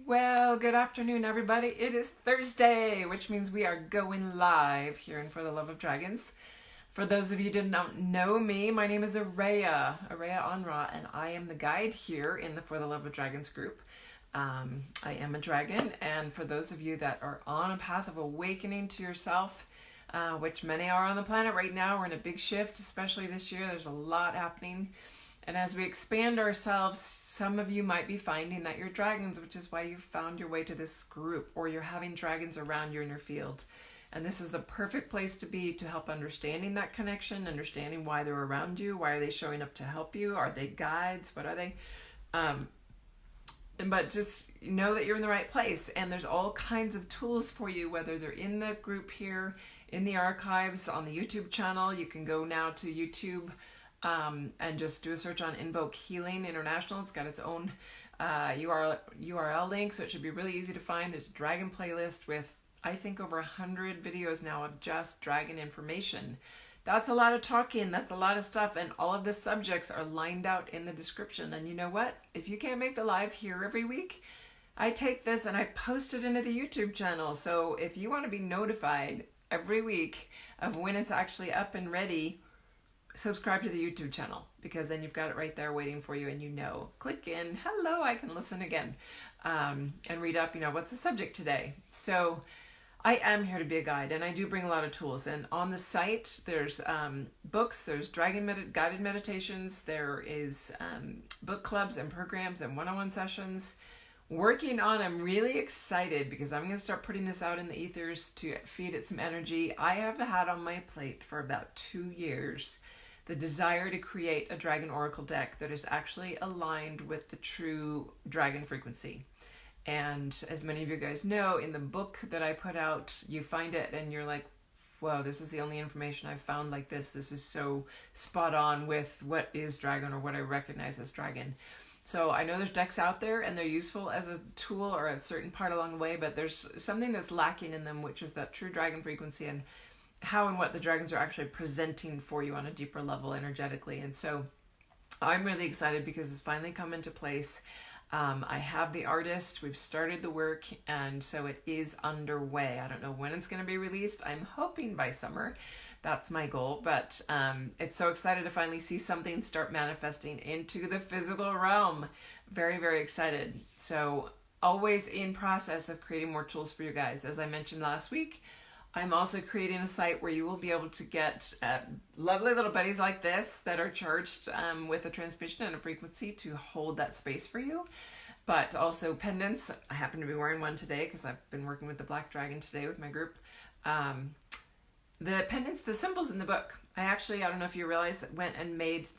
Well, good afternoon, everybody. It is Thursday, which means we are going live here in For the Love of Dragons. For those of you who don't know me, my name is Araya Onra, and I am the guide here in the For the Love of Dragons group. I am a dragon, and for those of you that are on a path of awakening to yourself, which many are on the planet right now, we're in a big shift, especially this year. There's a lot happening. And as we expand ourselves, some of you might be finding that you're dragons, which is why you found your way to this group, or you're having dragons around you in your field. And this is the perfect place to be to help understanding that connection, understanding why they're around you, why are they showing up to help you, are they guides, what are they? But just know that you're in the right place, and there's all kinds of tools for you, whether they're in the group here, in the archives, on the YouTube channel. You can go now to YouTube and just do a search on Invoke Healing International. It's got its own URL link, so it should be really easy to find. There's a dragon playlist with, I think, over 100 videos now of just dragon information. That's a lot of talking, that's a lot of stuff, and all of the subjects are lined out in the description. And you know what? If you can't make the live here every week, I take this and I post it into the YouTube channel. So if you want to be notified every week of when it's actually up and ready, subscribe to the YouTube channel, because then you've got it right there waiting for you, and click in, hello, I can listen again, and read up, what's the subject today. So I am here to be a guide, and I do bring a lot of tools. And on the site, there's books, there's guided meditations, there is book clubs and programs and one-on-one sessions. I'm really excited because I'm going to start putting this out in the ethers to feed it some energy. I have had on my plate for about 2 years the desire to create a dragon oracle deck that is actually aligned with the true dragon frequency. And as many of you guys know, in the book that I put out, you find it and you're like, whoa, this is the only information I've found like this. This is so spot on with what is dragon, or what I recognize as dragon. So I know there's decks out there and they're useful as a tool or a certain part along the way, but there's something that's lacking in them, which is that true dragon frequency and how and what the dragons are actually presenting for you on a deeper level energetically. And so I'm really excited because it's finally come into place. I have the artist, we've started the work, and so it is underway. I don't know when it's going to be released. I'm hoping by summer. That's my goal, but it's so excited to finally see something start manifesting into the physical realm. Very, very excited. So always in process of creating more tools for you guys. As I mentioned last week, I'm also creating a site where you will be able to get lovely little buddies like this that are charged with a transmission and a frequency to hold that space for you. But also pendants. I happen to be wearing one today because I've been working with the Black Dragon today with my group. The pendants, the symbols in the book, I don't know if you realize, went and made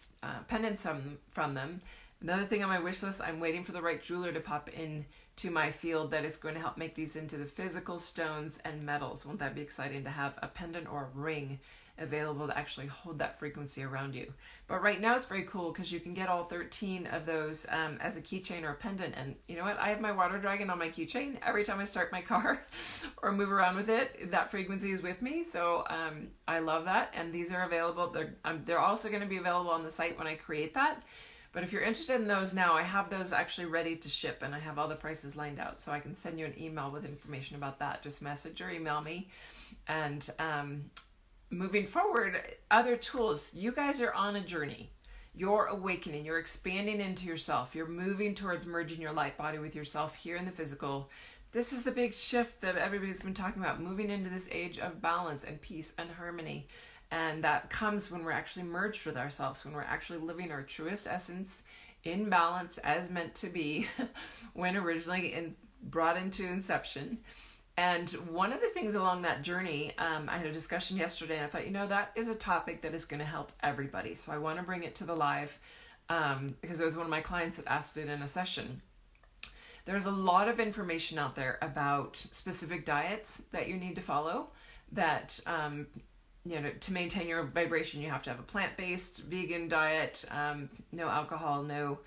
pendants from them. Another thing on my wish list, I'm waiting for the right jeweler to pop in to my field that is going to help make these into the physical stones and metals. Won't that be exciting to have a pendant or a ring available to actually hold that frequency around you? But right now it's very cool because you can get all 13 of those as a keychain or a pendant. And you know what? I have my water dragon on my keychain. Every time I start my car or move around with it, that frequency is with me. So I love that. And these are available. They're also going to be available on the site when I create that. But if you're interested in those now, I have those actually ready to ship, and I have all the prices lined out, so I can send you an email with information about that. Just message or email me. And moving forward, other tools. You guys are on a journey. You're awakening. You're expanding into yourself. You're moving towards merging your light body with yourself here in the physical. This is the big shift that everybody's been talking about, moving into this age of balance and peace and harmony. And that comes when we're actually merged with ourselves, when we're actually living our truest essence in balance as meant to be when originally brought into inception. And one of the things along that journey, I had a discussion yesterday and I thought, that is a topic that is going to help everybody. So I want to bring it to the live because it was one of my clients that asked it in a session. There's a lot of information out there about specific diets that you need to follow that to maintain your vibration, you have to have a plant-based vegan diet, no alcohol, no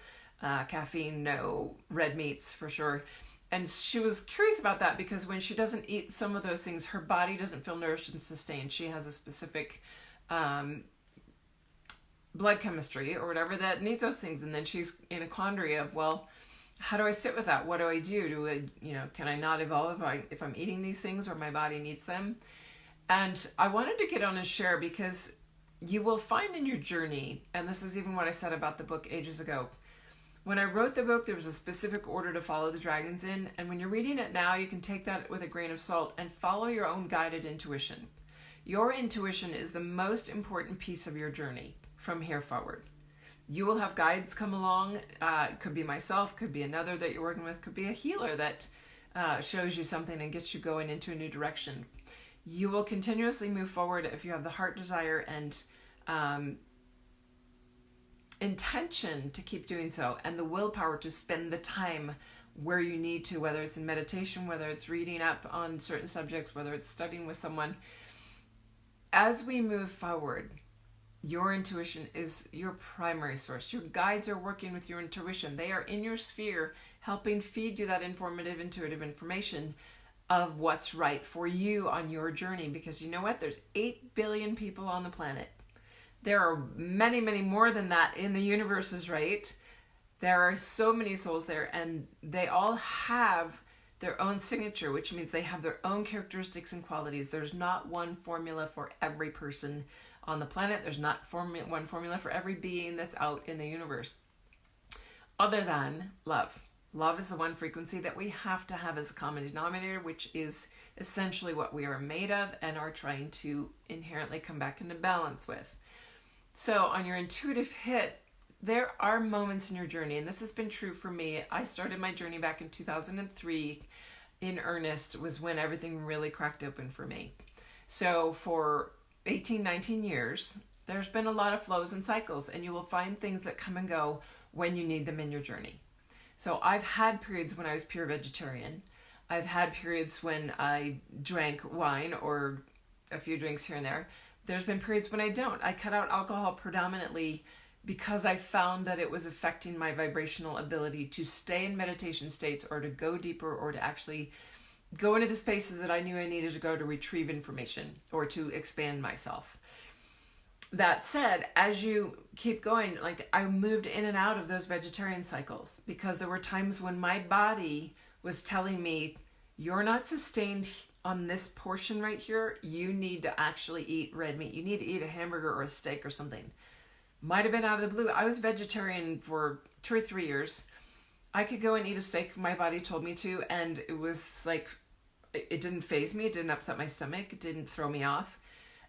caffeine, no red meats for sure. And she was curious about that because when she doesn't eat some of those things, her body doesn't feel nourished and sustained. She has a specific blood chemistry or whatever that needs those things. And then she's in a quandary of, well, how do I sit with that? What do I do? Can I not evolve if I'm eating these things or my body needs them? And I wanted to get on and share because you will find in your journey, and this is even what I said about the book ages ago. When I wrote the book, there was a specific order to follow the dragons in, and when you're reading it now, you can take that with a grain of salt and follow your own guided intuition. Your intuition is the most important piece of your journey from here forward. You will have guides come along. It could be myself, could be another that you're working with, could be a healer that shows you something and gets you going into a new direction. You will continuously move forward if you have the heart desire and intention to keep doing so, and the willpower to spend the time where you need to, whether it's in meditation, whether it's reading up on certain subjects, whether it's studying with someone. As we move forward, your intuition is your primary source. Your guides are working with your intuition. They are in your sphere, helping feed you that informative, intuitive information of what's right for you on your journey. Because you know what? There's 8 billion people on the planet. There are many, many more than that in the universes, right? There are so many souls there, and they all have their own signature, which means they have their own characteristics and qualities. There's not one formula for every person on the planet. There's not one formula for every being that's out in the universe, other than love. Love is the one frequency that we have to have as a common denominator, which is essentially what we are made of and are trying to inherently come back into balance with. So on your intuitive hit, there are moments in your journey, and this has been true for me. I started my journey back in 2003 in earnest, was when everything really cracked open for me. So for 18, 19 years, there's been a lot of flows and cycles, and you will find things that come and go when you need them in your journey. So I've had periods when I was pure vegetarian. I've had periods when I drank wine or a few drinks here and there. There's been periods when I don't. I cut out alcohol predominantly because I found that it was affecting my vibrational ability to stay in meditation states or to go deeper or to actually go into the spaces that I knew I needed to go to retrieve information or to expand myself. That said, as you keep going, like I moved in and out of those vegetarian cycles because there were times when my body was telling me, you're not sustained on this portion right here. You need to actually eat red meat. You need to eat a hamburger or a steak or something. Might have been out of the blue. I was vegetarian for 2 or 3 years. I could go and eat a steak if my body told me to, and it was like, it didn't faze me. It didn't upset my stomach. It didn't throw me off.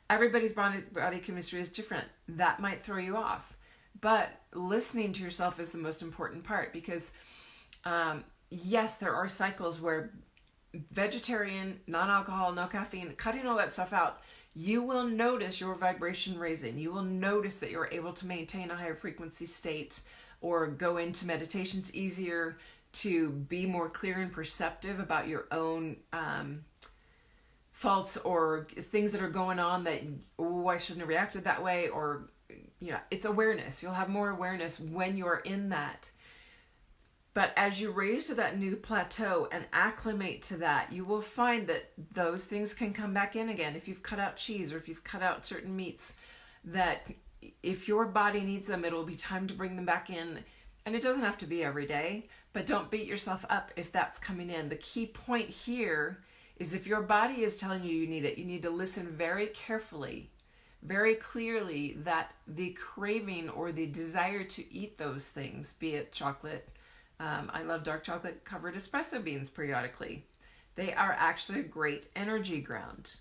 Everybody's body chemistry is different. That might throw you off. But listening to yourself is the most important part because, yes, there are cycles where vegetarian, non-alcohol, no caffeine, cutting all that stuff out, you will notice your vibration raising. You will notice that you're able to maintain a higher frequency state or go into meditations easier, to be more clear and perceptive about your own faults or things that are going on that, oh, I shouldn't have reacted that way, or, it's awareness. You'll have more awareness when you're in that. But as you raise to that new plateau and acclimate to that, you will find that those things can come back in again. If you've cut out cheese or if you've cut out certain meats, that if your body needs them, it'll be time to bring them back in. And it doesn't have to be every day, but don't beat yourself up if that's coming in. The key point here is if your body is telling you you need it, you need to listen very carefully, very clearly, that the craving or the desire to eat those things, be it chocolate, I love dark chocolate covered espresso beans periodically. They are actually a great energy ground.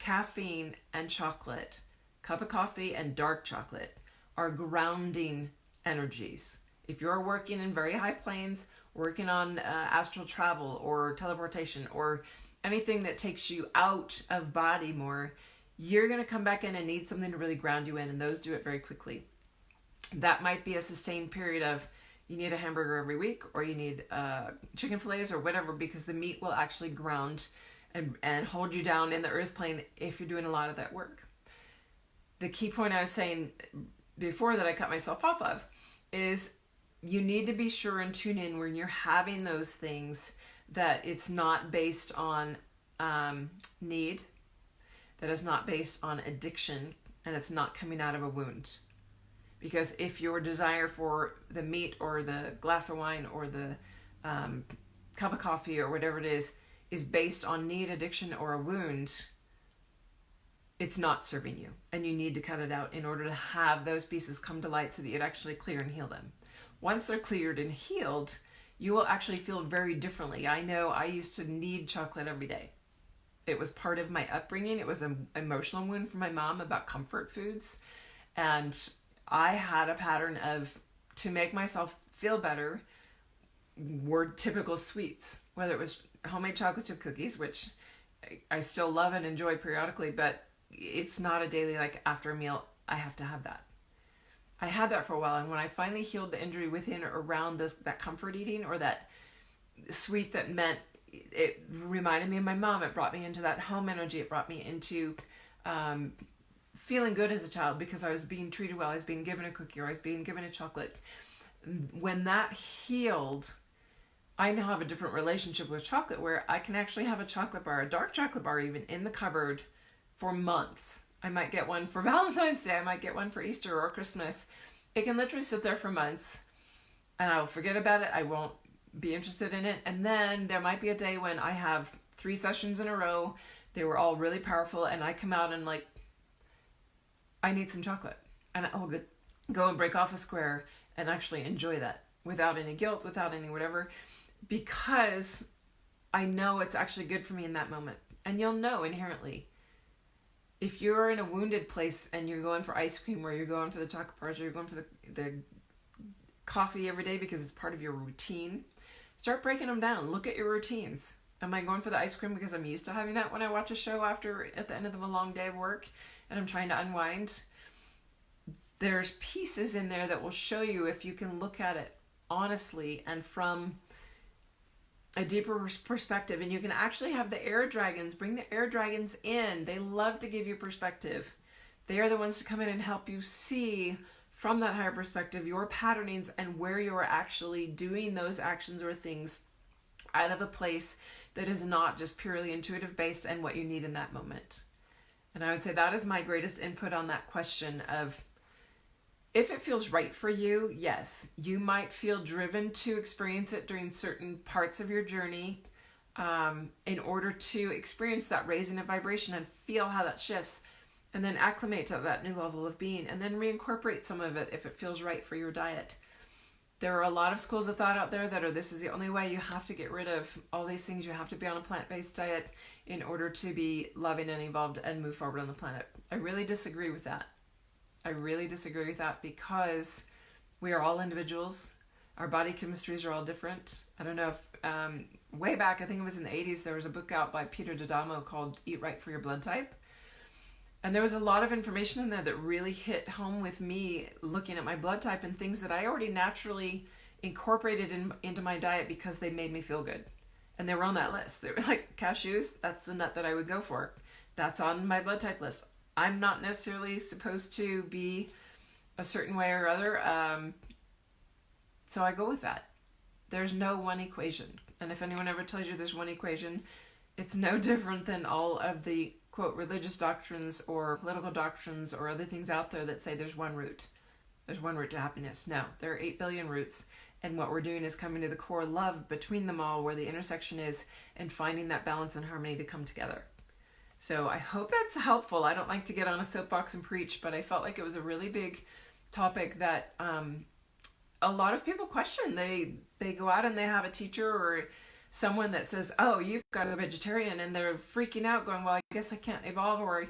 Caffeine and chocolate, cup of coffee and dark chocolate are grounding energies. If you're working in very high planes, working on astral travel or teleportation or anything that takes you out of body more, you're going to come back in and need something to really ground you in, and those do it very quickly. That might be a sustained period of you need a hamburger every week, or you need chicken fillets or whatever, because the meat will actually ground and hold you down in the earth plane if you're doing a lot of that work. The key point I was saying before that I cut myself off of is you need to be sure and tune in when you're having those things that it's not based on need, that is not based on addiction, and it's not coming out of a wound. Because if your desire for the meat or the glass of wine or the cup of coffee or whatever it is based on need, addiction, or a wound, it's not serving you, and you need to cut it out in order to have those pieces come to light so that you'd actually clear and heal them. Once they're cleared and healed, you will actually feel very differently. I know I used to need chocolate every day. It was part of my upbringing. It was an emotional wound from my mom about comfort foods. And I had a pattern of, to make myself feel better, were typical sweets, whether it was homemade chocolate chip cookies, which I still love and enjoy periodically, but it's not a daily, like after a meal, I have to have that. I had that for a while, and when I finally healed the injury within or around that comfort eating, or that sweet that meant, it reminded me of my mom, it brought me into that home energy, it brought me into feeling good as a child because I was being treated well, I was being given a cookie, or I was being given a chocolate. When that healed, I now have a different relationship with chocolate, where I can actually have a chocolate bar, a dark chocolate bar even, in the cupboard for months. I might get one for Valentine's Day, I might get one for Easter or Christmas. It can literally sit there for months, and I will forget about it, I won't be interested in it, and then there might be a day when I have 3 sessions in a row, they were all really powerful, and I come out and like, I need some chocolate, and I'll go and break off a square and actually enjoy that without any guilt, without any whatever, because I know it's actually good for me in that moment. And you'll know inherently, if you're in a wounded place and you're going for ice cream, or you're going for the chocolate bars, or you're going for the coffee every day because it's part of your routine, start breaking them down. Look at your routines. Am I going for the ice cream because I'm used to having that when I watch a show at the end of a long day of work and I'm trying to unwind? There's pieces in there that will show you, if you can look at it honestly and from a deeper perspective. And you can actually have the air dragons, bring the air dragons in. They love to give you perspective. They are the ones to come in and help you see from that higher perspective your patternings and where you're actually doing those actions or things out of a place that is not just purely intuitive based and what you need in that moment. And I would say that is my greatest input on that question of, if it feels right for you, yes, you might feel driven to experience it during certain parts of your journey in order to experience that raising of vibration and feel how that shifts, and then acclimate to that new level of being, and then reincorporate some of it if it feels right for your diet. There are a lot of schools of thought out there that are, this is the only way, you have to get rid of all these things, you have to be on a plant-based diet in order to be loving and evolved and move forward on the planet. I really disagree with that. I really disagree with that, because we are all individuals. Our body chemistries are all different. I don't know if, way back, I think it was in the 80s, there was a book out by Peter D'Adamo called Eat Right for Your Blood Type. And there was a lot of information in there that really hit home with me, looking at my blood type and things that I already naturally incorporated into my diet because they made me feel good. And they were on that list. They were like cashews, that's the nut that I would go for. That's on my blood type list. I'm not necessarily supposed to be a certain way or other, so I go with that. There's no one equation. And if anyone ever tells you there's one equation, it's no different than all of the, quote, religious doctrines or political doctrines or other things out there that say there's one route. There's one route to happiness. No, there are 8 billion routes. And what we're doing is coming to the core love between them all, where the intersection is, and finding that balance and harmony to come together. So I hope that's helpful. I don't like to get on a soapbox and preach, but I felt like it was a really big topic that a lot of people question. They go out and they have a teacher or someone that says, oh, you've got to go vegetarian, and they're freaking out going, well, I guess I can't evolve, or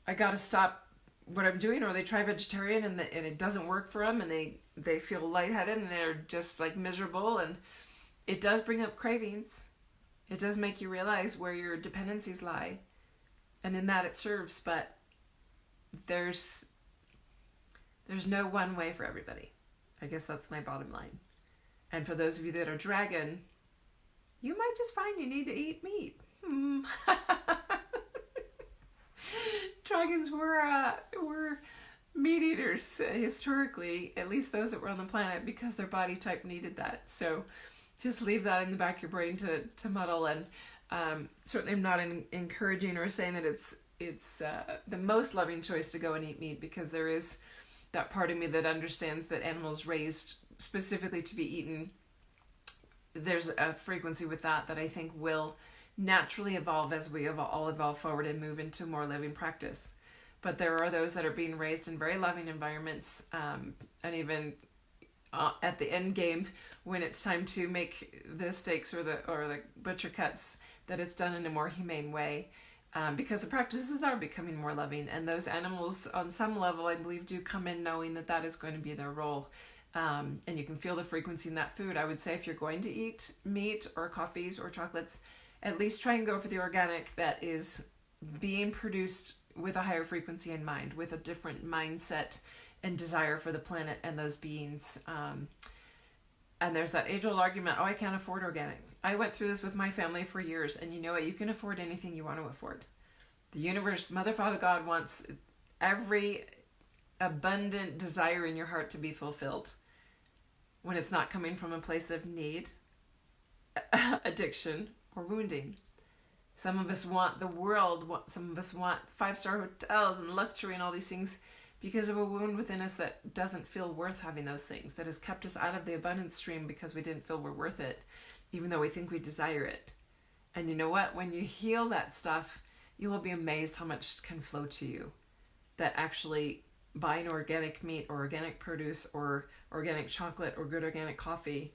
I got to stop what I'm doing, or they try vegetarian and it doesn't work for them, and they feel lightheaded and they're just like miserable. And it does bring up cravings. It does make you realize where your dependencies lie. And in that it serves, but there's no one way for everybody. I guess that's my bottom line. And for those of you that are dragon, you might just find you need to eat meat. Dragons were meat eaters historically, at least those that were on the planet, because their body type needed that. So just leave that in the back of your brain to muddle. And certainly I'm not encouraging or saying that it's the most loving choice to go and eat meat, because there's that part of me that understands that animals raised specifically to be eaten, there's a frequency with that I think will naturally evolve as we all evolve forward and move into more living practice. But there are those that are being raised in very loving environments, and even at the end game, when it's time to make the steaks or the butcher cuts, that it's done in a more humane way, because the practices are becoming more loving, and those animals on some level, I believe, do come in knowing that is going to be their role. And you can feel the frequency in that food. I would say if you're going to eat meat or coffees or chocolates, at least try and go for the organic that is being produced with a higher frequency in mind, with a different mindset and desire for the planet and those beings. And there's that age-old argument, I can't afford organic. I went through this with my family for years, and you know what? You can afford anything you want to afford. The universe, Mother, Father, God wants every abundant desire in your heart to be fulfilled when it's not coming from a place of need, addiction, or wounding. Some of us want the world, some of us want 5-star hotels and luxury and all these things because of a wound within us that doesn't feel worth having those things, that has kept us out of the abundance stream because we didn't feel we're worth it, even though we think we desire it. And you know what? When you heal that stuff, you will be amazed how much can flow to you. That actually buying organic meat or organic produce or organic chocolate or good organic coffee,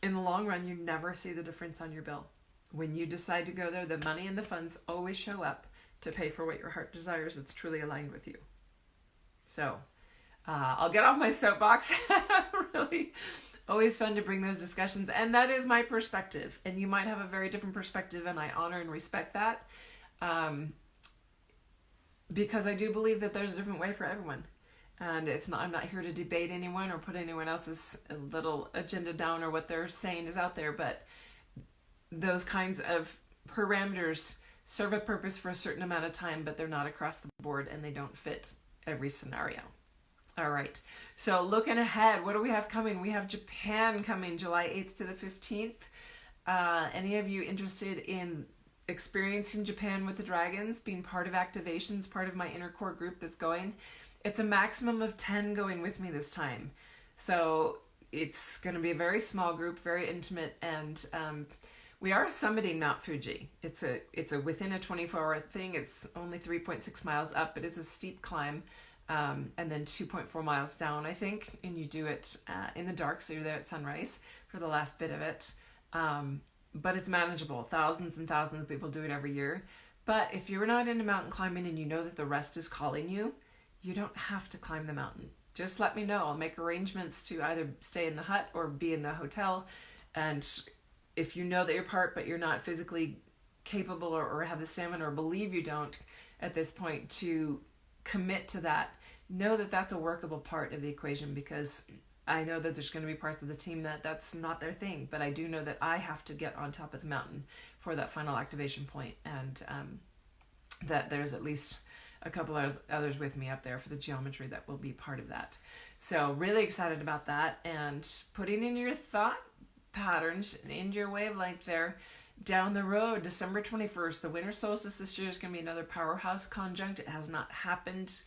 in the long run, you never see the difference on your bill. When you decide to go there, the money and the funds always show up to pay for what your heart desires. It's truly aligned with you. So I'll get off my soapbox. Really always fun to bring those discussions. And that is my perspective. And you might have a very different perspective, and I honor and respect that. Because I do believe that there's a different way for everyone. And I'm not here to debate anyone or put anyone else's little agenda down or what they're saying is out there, but those kinds of parameters serve a purpose for a certain amount of time, but they're not across the board and they don't fit every scenario. All right. So looking ahead, what do we have coming? We have Japan coming July 8th to the 15th. Any of you interested in experiencing Japan with the dragons, being part of activations, part of my inner core group that's going? It's a maximum of 10 going with me this time. So it's going to be a very small group, very intimate, and we are summiting Mount Fuji. It's a within a 24-hour thing. It's only 3.6 miles up, but it's a steep climb, and then 2.4 miles down, I think. And you do it in the dark, so you're there at sunrise for the last bit of it. But it's manageable. Thousands and thousands of people do it every year. But if you're not into mountain climbing and you know that the rest is calling you, you don't have to climb the mountain. Just let me know. I'll make arrangements to either stay in the hut or be in the hotel. And if you know that you're part, but you're not physically capable or have the stamina or believe you don't at this point to commit to that, know that that's a workable part of the equation, because I know that there's going to be parts of the team that's not their thing, but I do know that I have to get on top of the mountain for that final activation point, and that there's at least a couple of others with me up there for the geometry that will be part of that. So really excited about that, and putting in your thought patterns and into your wavelength there. Down the road, December 21st, the winter solstice this year is going to be another powerhouse conjunct. It has not happened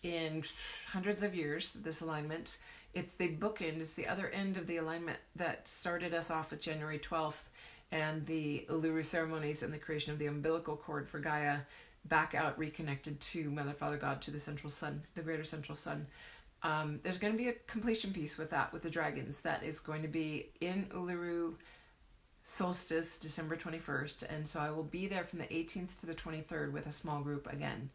in hundreds of years, this alignment. It's the bookend, it's the other end of the alignment that started us off with January 12th and the Uluru ceremonies and the creation of the umbilical cord for Gaia, back out, reconnected to Mother, Father, God, to the central sun, the greater central sun. There's going to be a completion piece with that, with the dragons, that is going to be in Uluru solstice, December 21st. And so I will be there from the 18th to the 23rd with a small group again.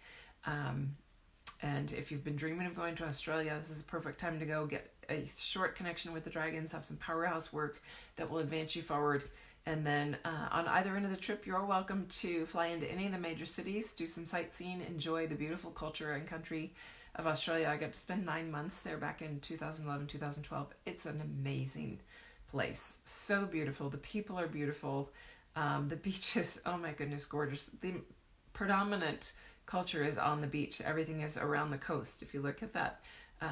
And if you've been dreaming of going to Australia, this is the perfect time to go get a short connection with the dragons, have some powerhouse work that will advance you forward. And then on either end of the trip, you're welcome to fly into any of the major cities, do some sightseeing, enjoy the beautiful culture and country of Australia. I got to spend 9 months there back in 2011, 2012. It's an amazing place. So beautiful. The people are beautiful. The beaches, oh my goodness, gorgeous. The predominant culture is on the beach. Everything is around the coast. If you look at that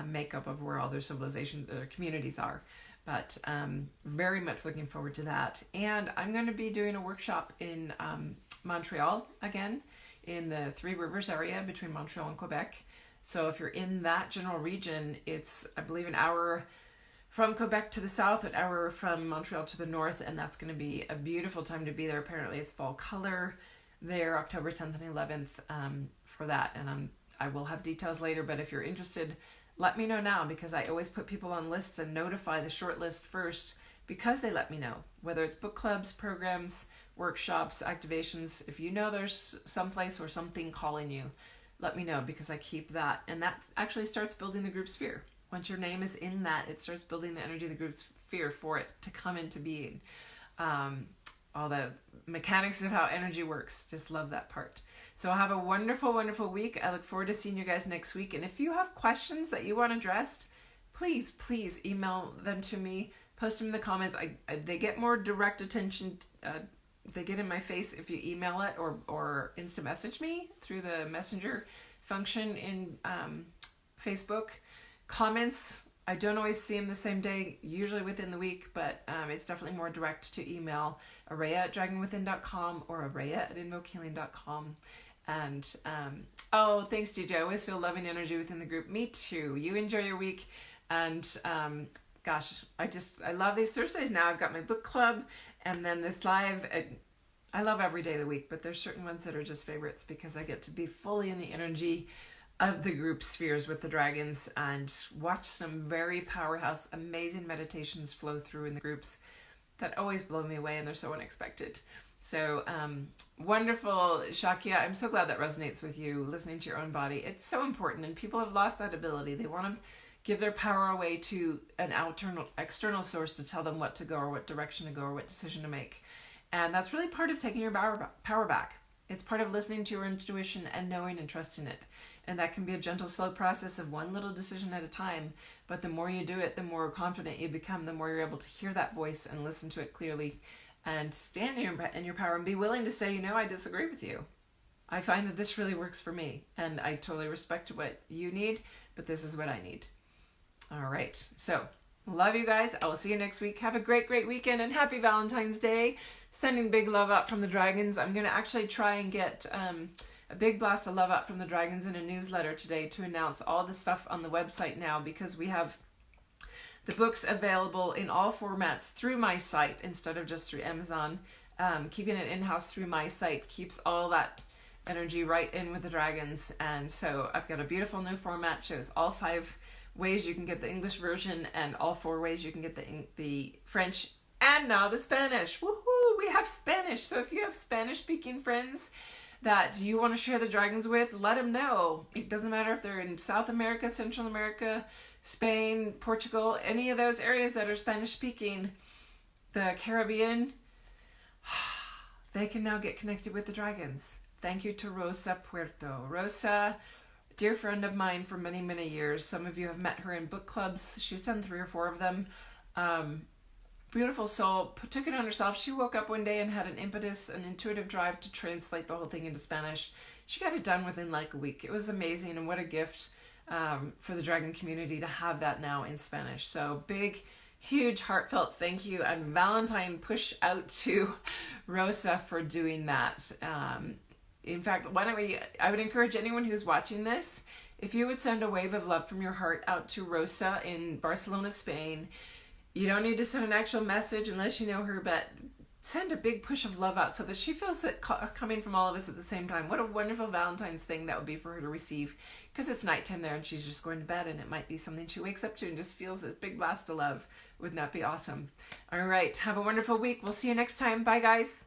makeup of where all their civilizations or communities are. But very much looking forward to that. And I'm going to be doing a workshop in Montreal again, in the Three Rivers area between Montreal and Quebec. So if you're in that general region, it's, I believe, an hour from Quebec to the south, an hour from Montreal to the north, and that's going to be a beautiful time to be there. Apparently it's fall color there, October 10th and 11th for that. And I will have details later, but if you're interested, let me know now, because I always put people on lists and notify the short list first, because they let me know, whether it's book clubs, programs, workshops, activations. If you know there's someplace or something calling you, let me know, because I keep that. And that actually starts building the group sphere. Once your name is in that, it starts building the energy of the group sphere for it to come into being. All the mechanics of how energy works. Just love that part. So have a wonderful, wonderful week. I look forward to seeing you guys next week. And if you have questions that you want addressed, please email them to me. Post them in the comments. They get more direct attention. They get in my face if you email it or instant message me through the messenger function in Facebook. Comments, I don't always see them the same day, usually within the week, but it's definitely more direct to email Araya@dragonwithin.com or Araya@invokehealing.com. And thanks, DJ. I always feel loving energy within the group. Me too. You enjoy your week. And gosh, I love these Thursdays now. I've got my book club and then this live. I love every day of the week, but there's certain ones that are just favorites because I get to be fully in the energy of the group spheres with the dragons and watch some very powerhouse, amazing meditations flow through in the groups that always blow me away, and they're so unexpected. So wonderful, Shakya. I'm so glad that resonates with you, listening to your own body. It's so important, and people have lost that ability. They want to give their power away to an external source to tell them what to go or what direction to go or what decision to make. And that's really part of taking your power back. It's part of listening to your intuition and knowing and trusting it. And that can be a gentle, slow process of one little decision at a time. But the more you do it, the more confident you become, the more you're able to hear that voice and listen to it clearly and stand in your power and be willing to say, I disagree with you. I find that this really works for me. And I totally respect what you need, but this is what I need. All right. So love you guys. I will see you next week. Have a great, great weekend and happy Valentine's Day. Sending big love out from the dragons. I'm going to actually try and get a big blast of love out from the dragons in a newsletter today to announce all the stuff on the website now, because we have the books available in all formats through my site instead of just through Amazon. Keeping it in-house through my site keeps all that energy right in with the dragons. And so I've got a beautiful new format, shows all 5 ways you can get the English version and all 4 ways you can get the French and now the Spanish. Woohoo! We have Spanish. So if you have Spanish-speaking friends that you want to share the dragons with, let them know. It doesn't matter if they're in South America, Central America, Spain, Portugal, any of those areas that are Spanish-speaking, the Caribbean, they can now get connected with the dragons. Thank you to Rosa Puerto. Rosa, dear friend of mine for many, many years. Some of you have met her in book clubs. She's done 3 or 4 of them. Beautiful soul, took it on herself. She woke up one day and had an impetus, an intuitive drive to translate the whole thing into Spanish. She got it done within like a week. It was amazing, and what a gift for the dragon community to have that now in Spanish. So big, huge, heartfelt thank you, and Valentine push out to Rosa for doing that. In fact, I would encourage anyone who's watching this, if you would send a wave of love from your heart out to Rosa in Barcelona, Spain. You don't need to send an actual message unless you know her, but send a big push of love out so that she feels it coming from all of us at the same time. What a wonderful Valentine's thing that would be for her to receive, because it's nighttime there and she's just going to bed, and it might be something she wakes up to and just feels this big blast of love. Wouldn't that be awesome? All right. Have a wonderful week. We'll see you next time. Bye, guys.